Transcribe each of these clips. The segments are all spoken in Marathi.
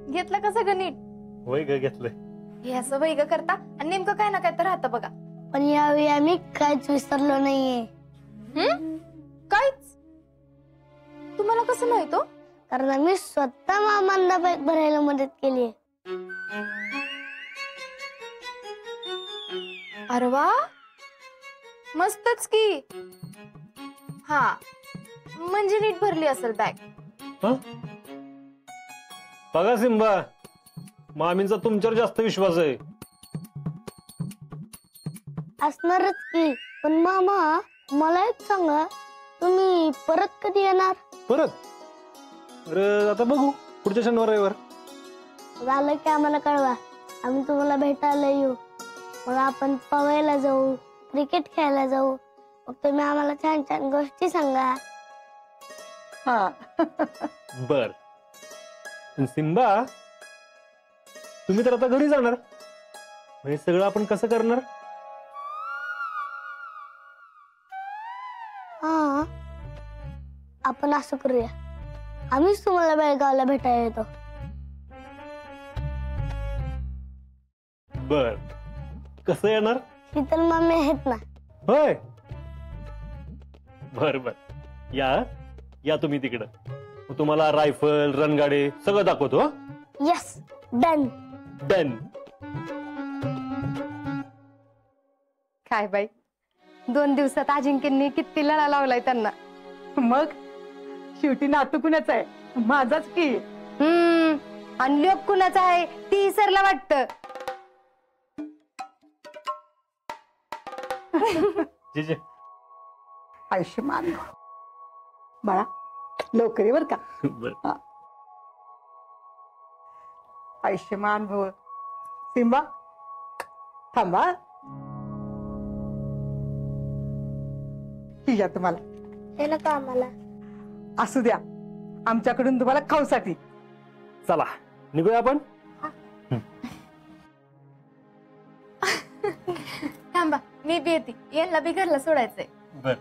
घेतलं का सगळं नीट? होय ग घेतलंय. हे असं वय ग करता आणि नेमकं काय ना काय तर राहतं बघा. पण यावेळी आम्ही काहीच विसरलो नाहीये. काहीच? तुम्हाला कसं माहित हो? कारण आम्ही स्वतः मामांना बॅग भरायला मदत केली. अरे वा, मस्तच की. हा म्हणजे नीट भरली असेल बॅग. बघा सिंबा, मामींचा तुमच्यावर जास्त विश्वास आहे. असणारच की. पण मामा मला एक सांगा, तुम्ही परत कधी येणार? परत? अरे आता बघू पुढच्या शनिवार रविवार. झालं की आम्हाला कळवा, आम्ही तुम्हाला भेटायला येऊ. मग आपण पवायला जाऊ, क्रिकेट खेळायला जाऊ. मग तुम्ही आम्हाला छान छान गोष्टी सांगा. बर. सिंबा, तुम्ही तर आता घरी जाणार, हे सगळं आपण कसं करणार? हा, आपण असं करूया, आम्हीच तुम्हाला बेळगावला भेटायला येतो. बर, कसं येणार? शीतल मामी आहेत ना. होय. बर बर, या तुम्ही तिकडं. तुम्हाला रायफल, रणगाडे सगळं दाखवतो. Yes, done done. काय बाई, 2 दिवसात अजिंक्यनी किती लळा लावलाय त्यांना. मग शेवटी नातू कुणाचा आहे? माझाच की. आणि लोक कुणाचा आहे ती विसरला वाटतं. जे आयुष्यमान बाळा, लवकर ये बर का. बर. आयुष्यमान भव. सिंबा थांबा, ही घ्या तुम्हाला. हे नका आम्हाला. असू द्या, आमच्याकडून तुम्हाला खाऊसाठी. चला निघूया आपण. थांबा, मी बी येते. यांना बी घरला सोडायचंय. बर.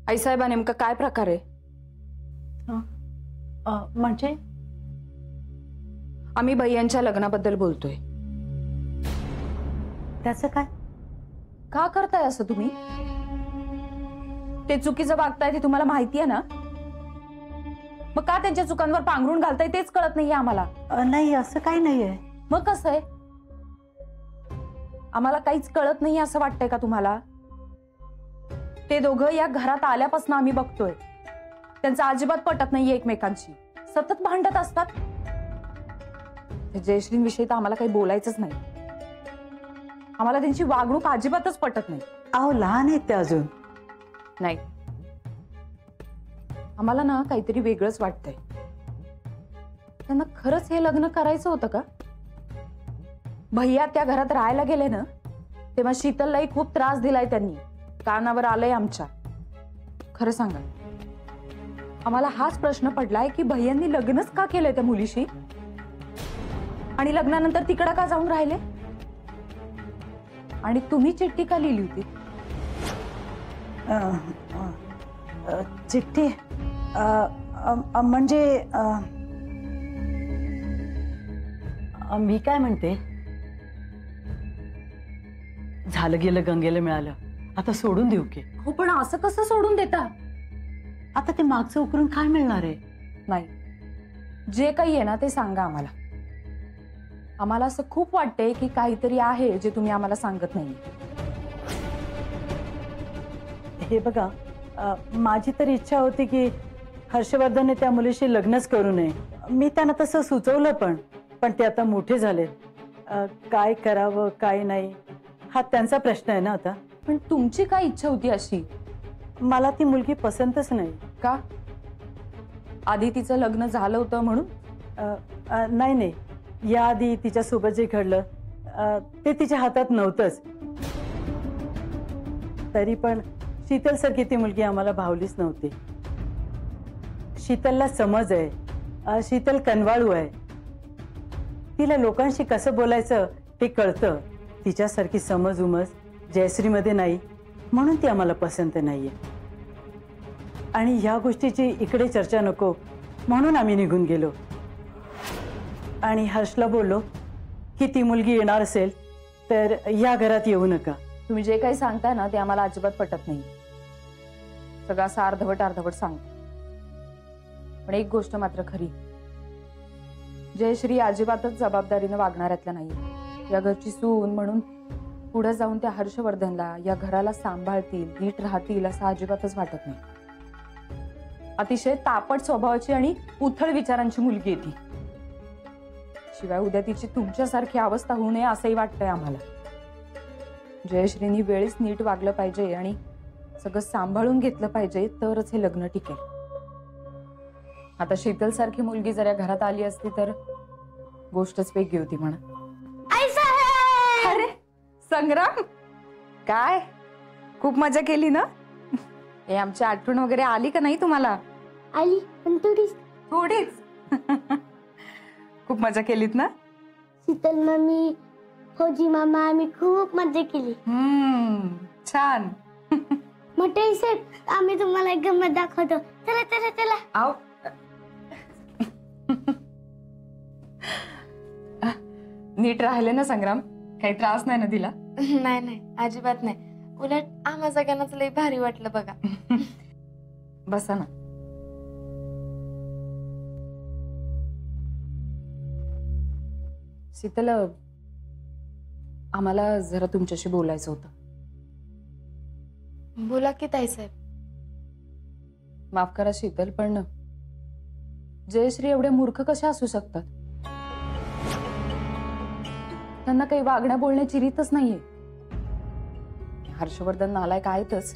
आईसाहेबा, नेमका काय प्रकार आहे? म्हणजे आम्ही भैयांच्या लग्नाबद्दल बोलतोय. त्याचं काय? का करताय असं तुम्ही? ते चुकीचं वागताय ते तुम्हाला माहिती आहे ना. मग का त्यांच्या चुकांवर पांघरून घालताय तेच कळत नाहीये आम्हाला. नाही, असं काही नाहीये. मग कसं आहे? आम्हाला काहीच कळत नाही असं वाटतंय का तुम्हाला? ते दोघं या घरात आल्यापासून आम्ही बघतोय, त्यांचं अजिबात पटत नाहीये एकमेकांशी. सतत भांडत असतात. जयश्रीं विषयी तर आम्हाला काही बोलायचंच नाही. आम्हाला त्यांची वागणूक अजिबातच पटत नाही. अहो, लहान आहेत ते अजून. नाही, आम्हाला ना काहीतरी वेगळंच वाटतंय. त्यांना खरंच हे लग्न करायचं होतं का? भैया त्या घरात राहायला गेले ना, तेव्हा शीतललाही खूप त्रास दिलाय त्यांनी. कानावर आलंय आमच्या. खरं सांगा, आम्हाला हाच प्रश्न पडलाय की भैयांनी लग्नच का केलंय त्या मुलीशी, आणि लग्नानंतर तिकडं का जाऊन राहिले? आणि तुम्ही चिठ्ठी का लिहिली होती? चिठ्ठी म्हणजे मी काय म्हणते, झालं गेलं गंगेला मिळालं, आता सोडून देऊ की? हो, पण असं कसं सोडून देता? आता ते मागचं उकरून काय मिळणार आहे? नाही, जे काही आहे ना ते सांगा आम्हाला. आम्हाला असं खूप वाटतंय की काहीतरी आहे जे तुम्ही आम्हाला सांगत नाही. हे बघा, माझी तर इच्छा होती की हर्षवर्धनने त्या मुलीशी लग्नच करू नये. मी त्यांना तसं सुचवलं, पण ते आता मोठे झालेत. काय करावं काय नाही हा त्यांचा प्रश्न आहे ना आता. पण तुमची काय इच्छा होती अशी? मला ती मुलगी पसंतच नाही. का? आधी तिचं लग्न झालं होतं म्हणून? नाही नाही, याआधी तिच्यासोबत जे घडलं ते तिच्या हातात नव्हतंच. तरी पण शीतलसारखी ती मुलगी आम्हाला भावलीच नव्हती. शीतलला समज आहे, शीतल कनवाळू आहे, तिला लोकांशी कसं बोलायचं ते कळतं. तिच्यासारखी समज उमज जयश्रीमध्ये नाही, म्हणून ती आम्हाला पसंत नाहीये. आणि ह्या गोष्टीची इकडे चर्चा नको म्हणून आम्ही निघून गेलो. आणि हर्षला बोललो की ती मुलगी येणार असेल तर या घरात येऊ नका. तुम्ही जे काही सांगताय ना ते आम्हाला अजिबात पटत नाही. सगळं असं अर्धवट अर्धवट सांगता. पण एक गोष्ट मात्र खरी, जयश्री अजिबातच जबाबदारीनं वागणाऱ्यातल्या नाही. या घरची सून म्हणून पुढे जाऊन त्या हर्षवर्धनला या घराला सांभाळतील, नीट राहतील असं अजिबातच वाटत नाही. अतिशय तापट स्वभावाची आणि उथळ विचारांची मुलगी आहे ती. शिवाय उद्या तिची तुमच्यासारखी अवस्था होऊ नये असंही वाटतंय आम्हाला. जयश्रीनी वेळीच नीट वागलं पाहिजे आणि सगळं सांभाळून घेतलं पाहिजे, तरच हे लग्न टिकेल. आता शीतल सारखी मुलगी जर या घरात आली असती तर गोष्टच वेगळी होती म्हणा. अरे संग्राम, काय खूप मजा केली ना? हे आमची आठवण वगैरे आली का नाही तुम्हाला? आली, पण थोडीच. खूप मजा केलीत ना? शीतल मम्मी, फौजी मामा, आम्ही खूप मजा केली. छान. मोठे साहेब, आम्ही तुम्हाला एक गंमत दाखवतो. चला चला चला. आओ. नीट राहिले ना संग्राम? काही त्रास नाही ना तिला? नाही नाही, अजिबात नाही. उलट आम्हा सगळ्यांनाच लई भारी वाटलं बघा. बसा ना. शीतल, आम्हाला जरा तुमच्याशी बोलायचं होतं. बोला की ताईसाहेब. माफ करा शीतल, पण जयश्री एवढे मूर्ख कशा असू शकतात? त्यांना काही वागण्या बोलण्याची रीतच नाहीये. हर्षवर्धन नालायक आहेतच,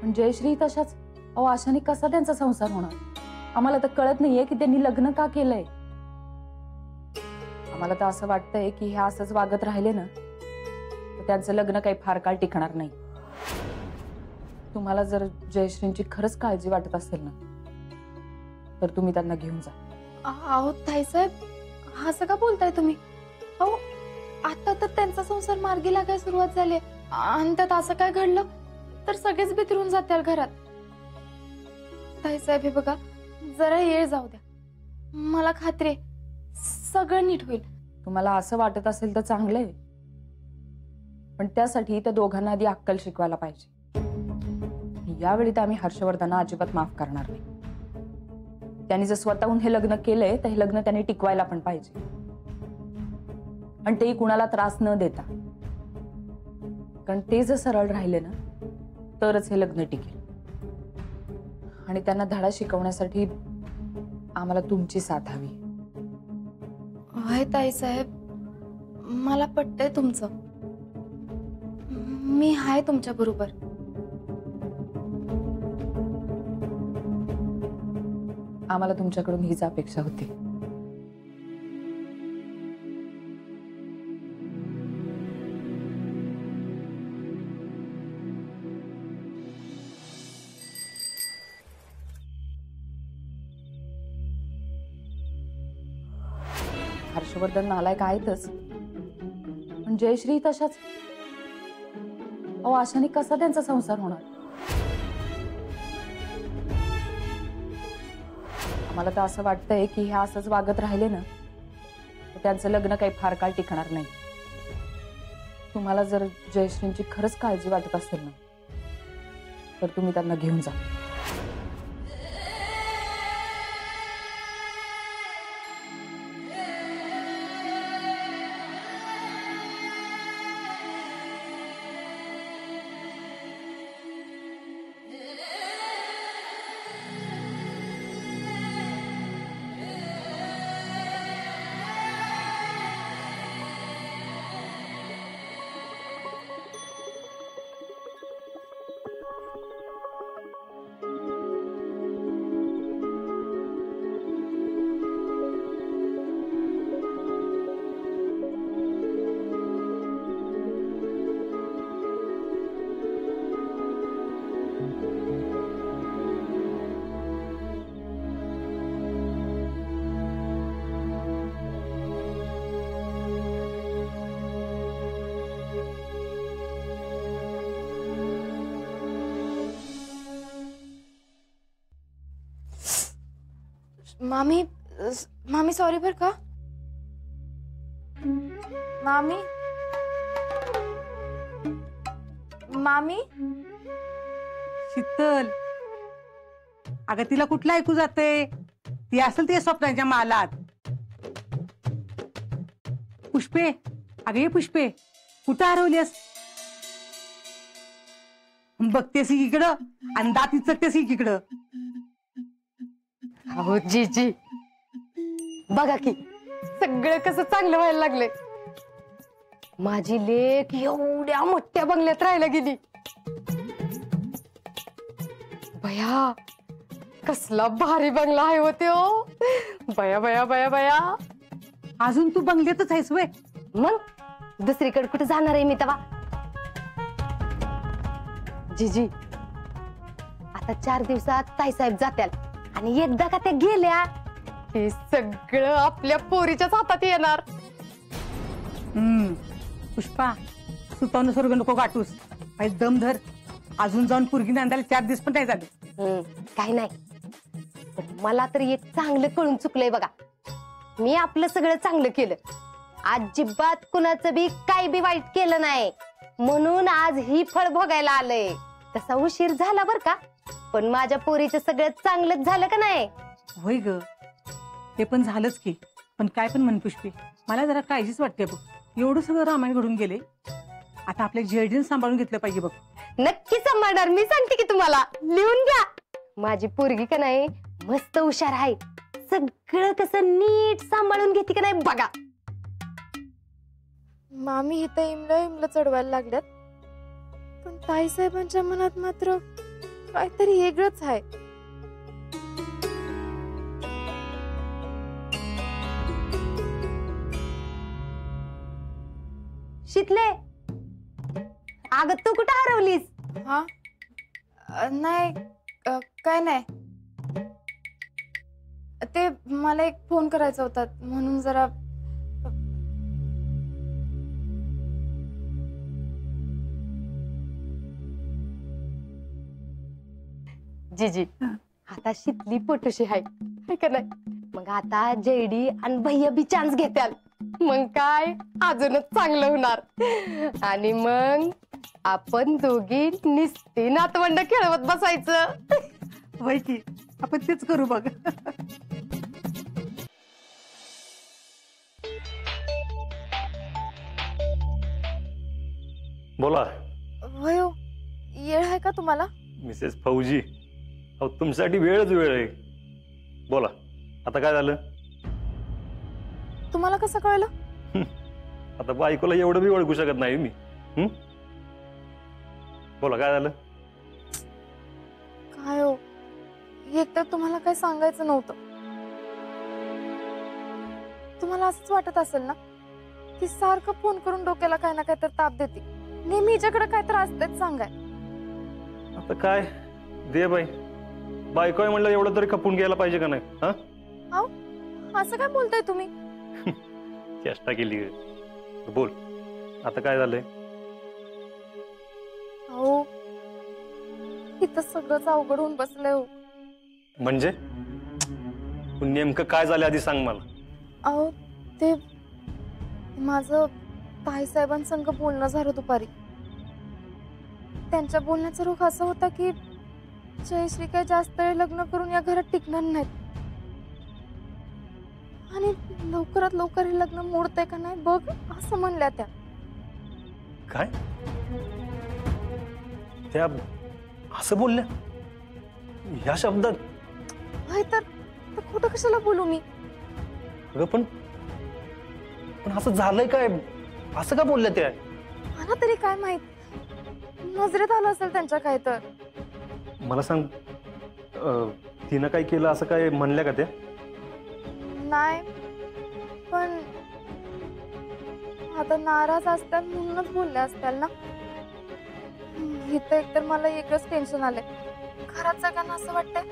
पण जयश्री तशाच. अहो, अशाने कसा त्यांचा संसार होणार? आम्हाला तर कळत नाहीये की त्यांनी लग्न का केलंय. आम्हाला तर असं वाटतंय की हे असंच वागत राहिले ना तर त्यांचं लग्न काही फार काळ टिकणार नाही. तुम्हाला जर जयश्रींची खरंच काळजी वाटत असेल ना तर तुम्ही त्यांना घेऊन जा. अहो ताईसाहेब, असं का बोलताय तुम्ही? अहो, आता तर त्यांचा संसार मार्गी लागायला सुरुवात झाली आणि त्यात असं काय घडलं तर सगळेच बिथरून जातील घरात. ताईसाहेब, हे बघा, जरा येळ जाऊ द्या. मला खात्री आहे सगळं नीट होईल. तुम्हाला असं वाटत असेल तर चांगलंय, पण त्यासाठी त्या दोघांना आधी अक्कल शिकवायला पाहिजे. यावेळी तर आम्ही हर्षवर्धनला अजिबात माफ करणार नाही. त्यांनी जर स्वतःहून हे लग्न केलंय तर हे लग्न त्यांनी टिकवायला पण पाहिजे, आणि तेही कुणाला त्रास न देता. कारण ते जर सरळ राहिले ना तरच हे लग्न टिकेल. आणि त्यांना धडा शिकवण्यासाठी आम्हाला तुमची साथ हवी. होय ताईसाहेब, मला पटतंय तुमचं. मी आहे तुमच्या बरोबर. आम्हाला तुमच्याकडून हीच अपेक्षा होती. हर्षवर्धन नालायक आहेतच, पण जयश्री तशाच. अहो, अशाने कसा त्यांचा संसार होणार? आम्हाला तर असं वाटतंय की हे असंच वागत राहिले ना तर त्यांचं लग्न काही फार काळ टिकणार नाही. तुम्हाला जर जयश्रींची खरंच काळजी वाटत असेल ना तर तुम्ही त्यांना घेऊन जा. मामी मामी सॉरी बर का. मामी मामी शीतल, अगं तिला कुठलं ऐकू जाते? ती असेल ते स्वप्नांच्या मालात. पुष्पे, अगं ये पुष्पे, कुठं हरवलीस? बघतेस इकडं आणि दात इचकतेस इकडं. अहो जीजी, बघा की सगळं कसं चांगलं व्हायला लागलंय. माझी लेक एवढ्या मोठ्या बंगल्यात राहायला गेली. बया कसला भारी बंगला आहे होते हो. बया बया बया बया. अजून तू बंगल्यातच आहेस वय? मग दुसरीकडे कुठे जाणार आहे मी तेव्हा. जीजी, आता 4 दिवसात ताईसाहेब जात्याल आणि एकदा का त्या गेल्या हे सगळं आपल्या पोरीच्याच हातात येणार. पुष्पा, सुतावून स्वर्ग नको गाठूस. दम धर. अजून जाऊन पुरगी नांदायला 4 दिवस पण नाही झाले. काही नाही, पण मला तर एक चांगलं कळून चुकलंय बघा. मी आपलं सगळं चांगलं केलं, अजिबात कुणाचं बी काही बी वाईट केलं नाही, म्हणून आज ही फळ भोगायला आलंय. तसा उशीर झाला बर का, पण माझ्या पोरीचं सगळं चांगलंच झालं का नाही. होय ग, ते पण झालंच की. पण काय पण म्हण पुष्पे, मला जरा काळजीच वाटते बघ. एवढं सगळं रामायण घडून गेले, आता आपल्या जेडीने सांभाळून घेतलं पाहिजे बघ. नक्की सांभाळणार, मी सांगते की तुम्हाला. लिहून घ्या. माझी पोरगी का नाही मस्त हुशार आहे, सगळं कसं नीट सांभाळून घेते का नाही बघा. मामी इथं इमलं चढवायला लागल्यात, पण ताईसाहेबांच्या मनात मात्र काहीतरी वेगळंच आहे. शितले, अगं तू कुठं हरवलीस? हा नाही काय नाही, ते मला एक फोन करायचा होता म्हणून जरा. जीजी, आता शितली पोटोशी आहे का नाही, मग आता जेडी आणि भैया बी चान्स घेत्याल, मग काय अजूनच चांगलं होणार. आणि मग आपण दोघी निस्ती नातवंड खेळवत बसायचं. होय की, आपण तेच करू बघ. बोला वयो, येळ आहे का तुम्हाला? मिसेस फौजी, अहो तुमच्यासाठी वेळच वेळ आहे. बोला, आता काय झालं? तुम्हाला कसं कळलं? आता बायकोला एवढं बी ओळखू शकत नाही मी. बोला, काय झालं? काय हो, एक तर तुम्हाला काय सांगायचं नव्हतं. तुम्हाला असंच वाटत असेल ना की सारखं फोन करून डोक्याला काय ना काय तर ताप देते, नेहमी हिच्याकडे काय तर असतेच सांगाय. आता काय दे बाई, बायको आहे म्हणलं एवढं तरी खपून घ्यायला पाहिजे का नाही? हा, असं काय बोलताय तुम्ही? चेष्टा केली. बोल, आता काय झालंय? हो, इथं सगळंच अवघड होऊन बसलंय हो. म्हणजे नेमकं काय झालं आधी सांग मला. अहो, ते माझं ताईसाहेबांसंग बोलणं झालं दुपारी. त्यांच्या बोलण्याचा रुख असा होता की जयश्री काय जास्त वेळ लग्न करून या घरात टिकणार नाहीत आणि लवकरात लवकर हे लग्न मोडतंय का नाही बघ, असं म्हणल्या त्या. काय त्या असं बोलल्या? ह्या शब्दात? होय, तर खोटं कशाला बोलू मी? अगं पण असं झालंय काय? असं का बोलल्या त्या? मला तरी काय माहित, नजरेत आलं असेल त्यांच्या काय तर. मला सांग, तिनं काय केलं असं काय म्हणल्या का त्या? नाही, पण आता नाराज असतात म्हणूनच बोलल्या असत्याल ना. इथं एकतर मला एकच टेन्शन आलंय. घरात सगळ्यांना असं वाटतंय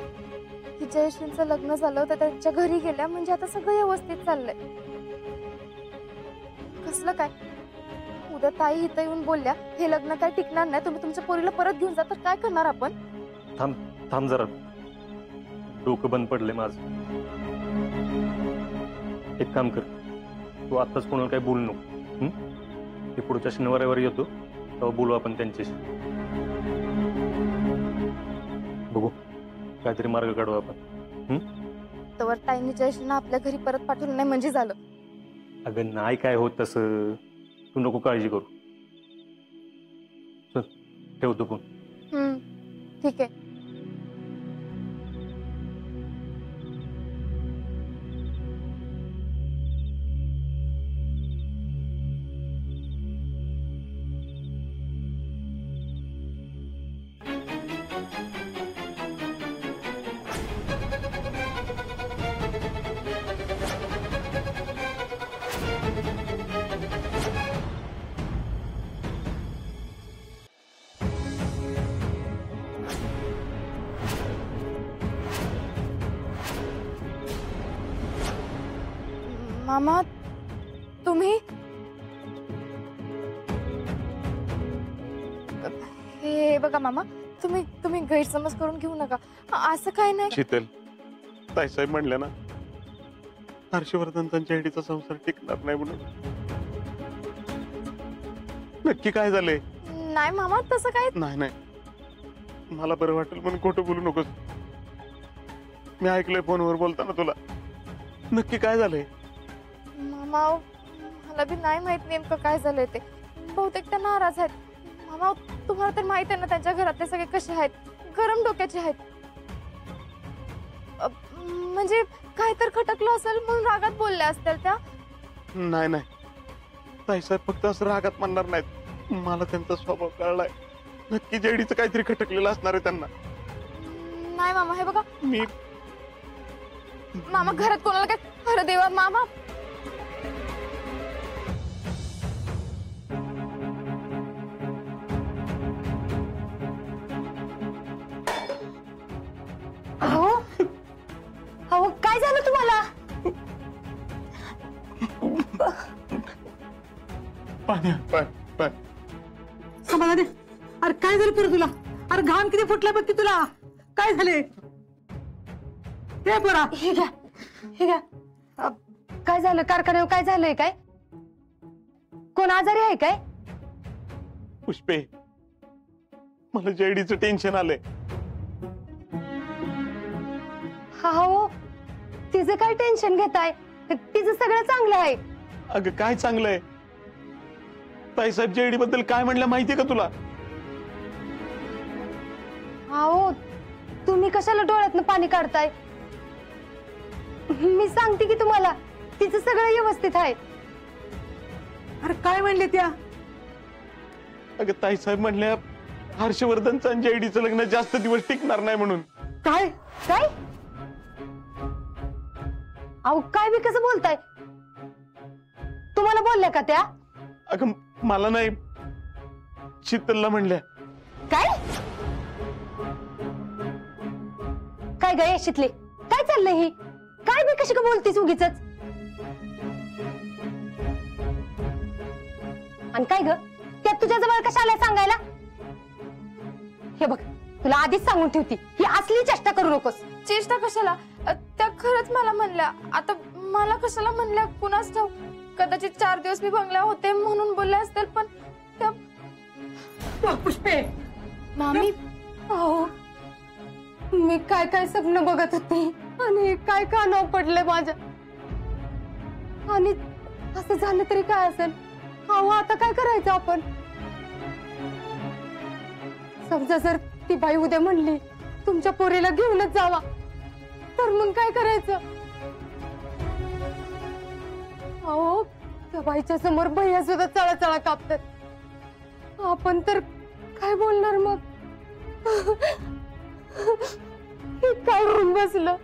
की जयश्रींचं लग्न झालं तर त्यांच्या घरी गेल्या म्हणजे आता सगळं व्यवस्थित चाललंय. कसलं काय? उद्या ताई इथं येऊन बोलल्या हे लग्न काय टिकणार नाही, तुम्ही तुमच्या पोरीला परत घेऊन जा, तर काय करणार आपण? थांब थांब जरा, डोकं बंद पडले माझं. एक काम कर, तू आत्ताच कोणाला काही बोलू नको. ते पुढच्या शनिवारावर येतो तेव्हा बोलू आपण त्यांच्याशी. बघू काहीतरी मार्ग काढू आपण. तर ताईंनी जयश्रीना आपल्या घरी परत पाठवलं नाही म्हणजे झालं. अगं नाही काय होत तसं, तू नको काळजी करू. चल ठेवतो फोन. ठीक आहे. मामा तुम्ही हे बघा मामा, तुम्ही गैरसमज करून घेऊ नका. असं काय नाही. शीतल, ताईसाहेब म्हणल्या ना हर्षवर्धन त्यांच्या आईडीचा संसार टिकणार नाही म्हणून. नक्की काय झालंय? नाही मामा तसं काय. नाही, मला बरं वाटेल म्हणून खोटं बोलू नकोस. मी ऐकलंय फोनवर बोलताना तुला. नक्की काय झालंय? मामा मला बी नाही माहित नेमकं काय झालंय ते. बहुतेक त्या नाराज आहेत. मामा तुम्हाला तर माहित आहे ना त्यांच्या घरातले सगळे कसे आहेत, गरम डोक्याचे आहेत. म्हणजे काय तर खटकलं असेल म्हणून रागात बोलल्या असतील त्या. नाही, ताईसाहेब फक्त असं रागात म्हणणार नाहीत. मला त्यांचा स्वभाव कळलाय. नक्की जेडीचं काहीतरी खटकलेलं असणार आहे त्यांना. नाही मामा हे बघा, मी मामा घरात कोणाला काय खरं देवा मामा. अहो काय झालं तुम्हाला? पाय समाधान. अरे काय झालं पुरं तुला? अरे घाम किती फुटला बघ की तुला. काय झाले? हे पोरा हे घ्या. काय झालं कारखान्यावर? काय झालंय? काय कोण आजारी आहे काय? पुष्पे, मला जेडीचं टेन्शन आलंय. हो, तिचं काय टेन्शन घेताय? तिचं सगळं चांगलं आहे. अगं काय चांगलंय? ताईसाहेब जेडी बद्दल काय म्हणलं माहितीये का तुला? हो, तुम्ही कशाला डोळ्यातनं पाणी काढताय? मी सांगते की तुम्हाला, तिचं सगळं व्यवस्थित आहे. अरे काय म्हणले त्या? अगं ताईसाहेब म्हणल्या हर्षवर्धनचं आणि जेडीचं लग्न जास्त दिवस टिकणार नाही म्हणून. काय काय? अहो काय बी कसं बोलताय? तुम्हाला बोलल्या का त्या? अगं मला नाही, शीतलला म्हणल्या. काय काय ग शितले, काय चाललंय ही? काय बी कशी का बोलतीस उगीच? आणि काय ग त्या तुझ्या जवळ कशा आल्या सांगायला? हे बघ, तुला आधीच सांगून ठेवती, ही असली चेष्टा करू नकोस. चेष्टा कशाला? त्या खरंच मला म्हणल्या. आता मला कशाला म्हणल्या कुणाच ठाऊक. कदाचित 4 दिवस मी बंगला होते म्हणून बोलल्या असतील. पण त्या पुष्पे मामी अहो मी काय काय स्वप्न बघत होते आणि काय कानावर पडले माझ्या. आणि असं झालं तरी काय असेल? अहो आता काय करायचं आपण? समजा जर ती बाई उद्या म्हणली तुमच्या पोरीला घेऊनच जावा, तर मग काय करायचं? अहो त्या बाईच्या समोर भैया सुद्धा चळा कापतात. आपण तर काय बोलणार मग? काय होऊन बसलं?